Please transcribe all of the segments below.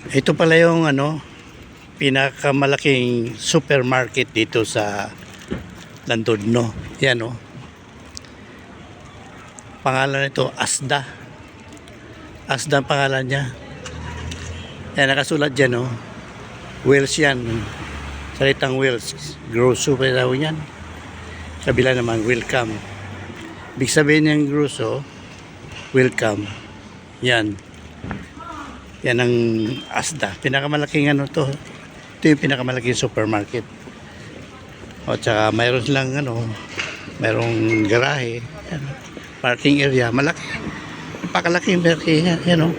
Ito pala yung pinakamalaking supermarket dito sa Llandudno. Yan pangalan nito Asda. Asda ang pangalan niya. Yan nakasulat dyan Wales yan. Salitang Wales. Grosso pa daw yan. Kabila naman welcome. Ibig sabihin ng grosso, welcome. Yan. Yan ang Asda. Pinakamalaking to. Ito yung pinakamalaking supermarket. O tsaka mayroon silang mayroong garahe. Yan, parking area. Malaki. Napakalaking parking yan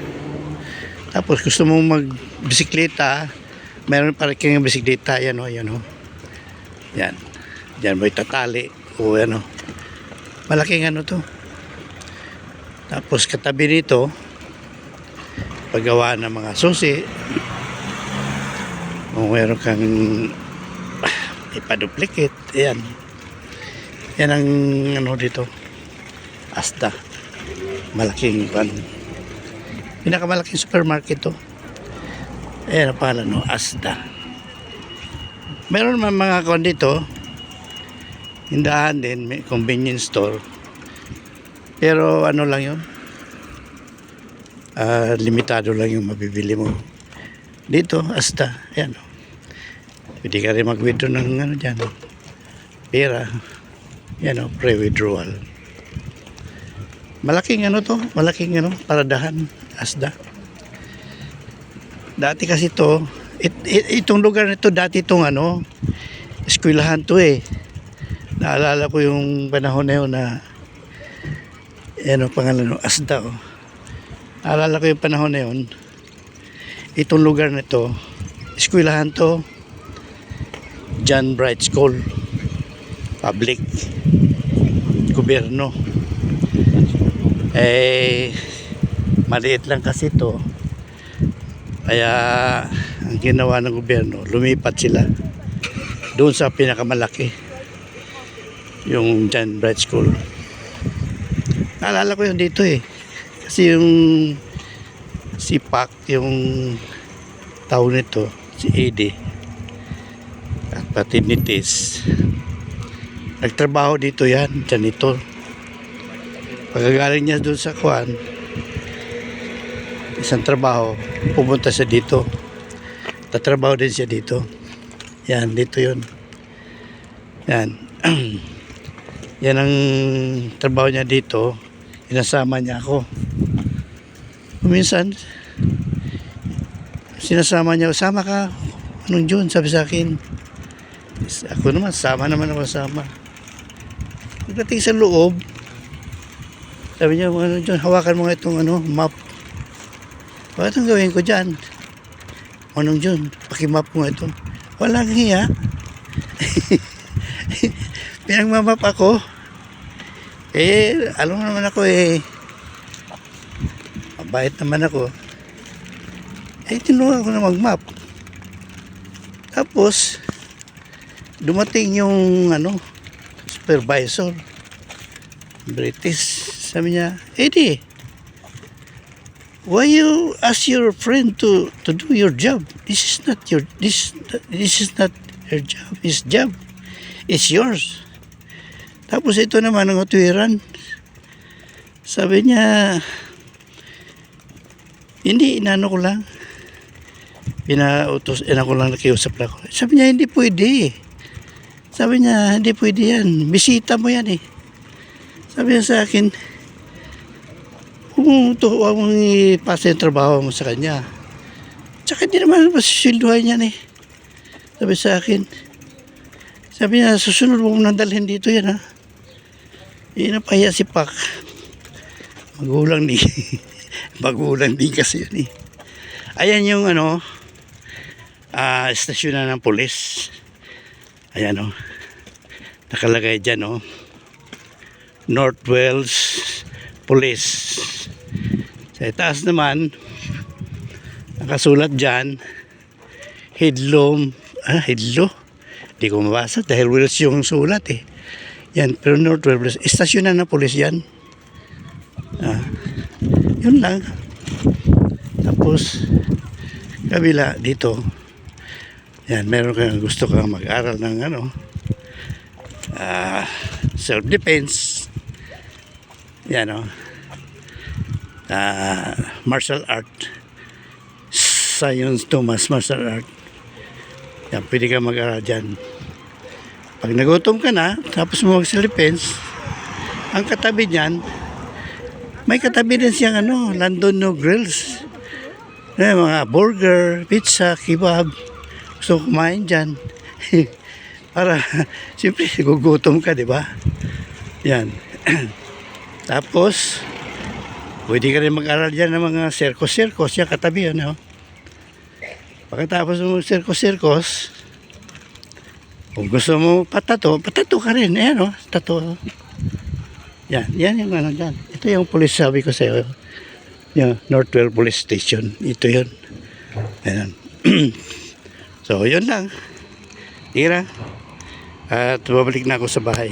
Tapos gusto mong magbisikleta, mayroon parking ng bisikleta. Yan yan. Diyan mo itatali. O malaking to. Tapos katabi nito, paggawa ng mga susi, kung meron kang ipaduplicate, yan ang dito Asda. Malaking pinakamalaking supermarket to. Ayan ang pangalan Asda. Meron naman mga dito, hindahan din, may convenience store, pero lang yun, limitado lang yung mabibili mo dito. Asda. Ayan pwede ka rin mag-withdraw ng dyan pera. Yan pre-withdrawal. Malaking to, malaking paradahan. Asda. Dati kasi to, itong lugar nito dati itong eskwelahan to naalala ko yung panahon na yun na pangalan Asda naalala ko yung panahon na yun. Itong lugar na to, eskwelahan to, John Bright School, public, gobyerno. Maliit lang kasi to, kaya ang ginawa ng gobyerno, lumipat sila doon sa pinakamalaki, yung John Bright School. Naalala ko yun dito kasi yung si Pac, yung tao nito, si Eddie at pati ni Tis, nagtrabaho dito yan, janitor. Pagkagaling niya doon sa isang trabaho, pupunta siya dito, tatrabaho din siya dito. Yan, dito yun. Yan. Yan ang trabaho niya dito. Inasama niya ako. Minsan sinasama niya, sama ka John, sabi sa akin. Ako naman, sama ako. Pagdating sa loob, sabi niya, John, hawakan mo nga itong map. Bakit ang gawin ko dyan? John, pakimap mo ito. Walang hiya. Pinagmamap ako. Alam mo naman ako mabait naman ako. Tinulungan ko na mag-map. Tapos dumating yung supervisor British. Sabi niya, Eddie, why you ask your friend to do your job? This is not her job. His job is yours. Tapos ito naman ang tuwiran. Sabi niya, hindi, inano ko lang. Pinautos, ko lang, nakiusap lang ako. Sabi niya, hindi pwede. Sabi niya, hindi pwede yan. Bisita mo yan Sabi niya sa akin, huwag mong ipasa yung trabaho mo sa kanya. Tsaka hindi naman masisilduhan yan Sabi sa akin. Sabi niya, susunod mo nang dalhin dito yan Napahiya si Pac. Magulang din kasi yan Ayan yung istasyon na ng pulis. Ayan nakalagay dyan North Wales Police. Sa itaas naman nakasulat dyan Hidlo. Hindi ko mabasa dahil Wales yung sulat yan, pero North Wales istasyon na ng pulis yan. Yun lang. Tapos kabila dito, yan, meron kang gusto kang mag-aral ng self-defense, yan martial art, Science Thomas martial art, yan, pwede ka mag-aral dyan. Pag nagutom ka na, tapos mo mag-self-defense, ang katabi niyan, may katabi din siyang London No Grills. Mga burger, pizza, kebab. Gusto ko kumain dyan. Para, siyempre, gugutom ka, di ba? Yan. Tapos, pwede ka rin mag-aral dyan ng mga circus-circus. Yan, katabi yun, Pagkatapos mo circus-circus, kung gusto mo patato ka rin. Ayan, tato. Yan yung dyan. Ito yung police, sabi ko sa'yo. Yung Northwell Police Station. Ito yun. Ayan. So, yun lang. Tira. At babalik na ako sa bahay.